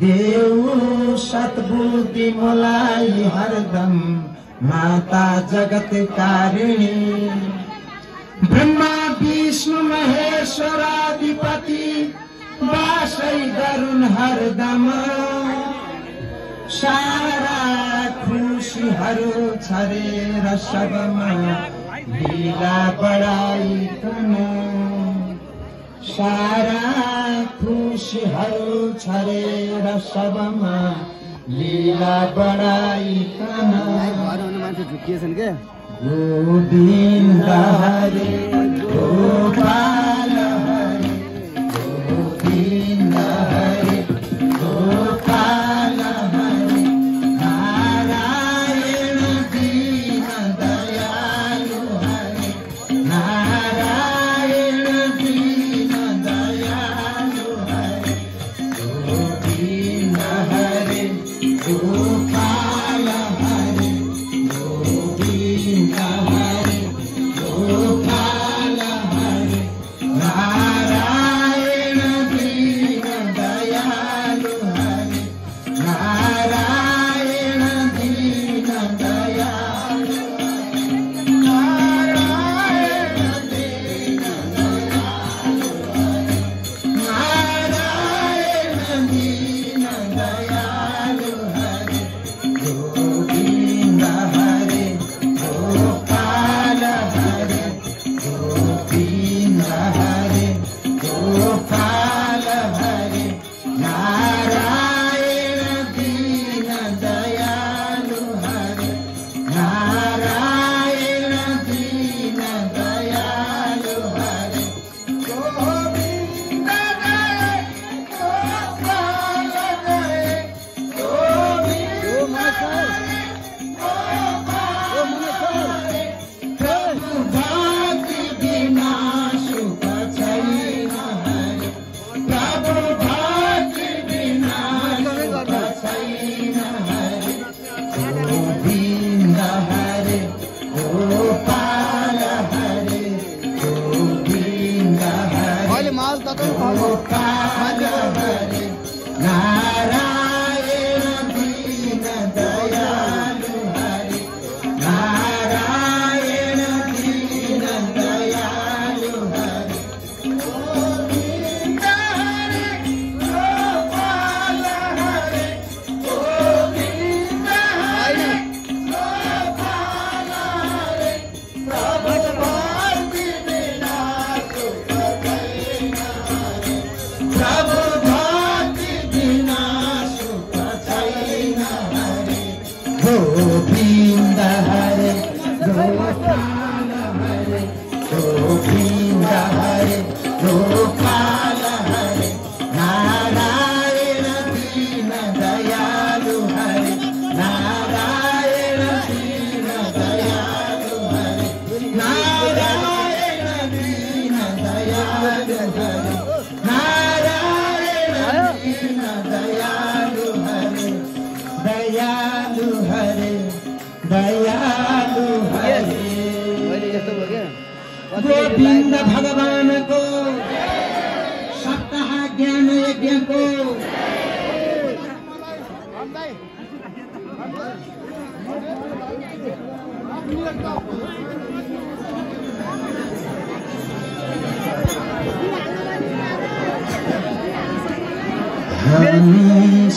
देऊ सद्बुद्धि मलाई हरदम माता जगत कारिणी ब्रह्मा विष्णु महेश्वराधिपति वासै गरुण हरदम सारा खुशीहरू छरेर सबमा लीला बढाइकन सारा खुशीहरू छरेर सबमा लीला बढाइकन गोविन्द हरे गोपाल हरे गोविन्द हरे गोपाल हरे नारायण दीन दयालु हरे नारायण दीन दयालु हरे गोविन्द हरे गोपाल हरे गोविन्द हरे गोपाल हरे नारायण दीन दयालु हरे नारायण दीन दयालु नारायण दीन दयालु नारायण दीन दयालु हरे गोविन्द हरे गोपाल हरे गोविन्द हरे गोपाल हरे नारायण दीन दयालु हरे नारायण दीन दयालु हरे गोविन्द हरे गोपाल हरे गोविन्द हरे गोपाल हरे प्रभु भक्ति बिना सुख छैन हरे प्रभु भक्ति बिना सुख छैन हरे गोविन्द हरे गोपाल हरे गोविन्द हरे गोपाल हरे नारायण दीन दयालु हरे नारायण दीन दयालु हरे गोविन्द हरे गोपाल हरे गोविन्द हरे गोपाल हरे प्रभु भक्ति बिना सुख छैन हरे प्रभु भक्ति बिना सुख छैन हरे गोविन्द हरे गोपाल हरे गोविन्द हरे गोपाल हरे नारायण दीन दयालु हरे नारायण दीन दयालु हरे नारायण दीन दयालु हरे नारायण दीन दयालु हरे दयालु हरे दयालु हरे गोविन्द भगवानको सप्ताह ज्ञान यज्ञको हम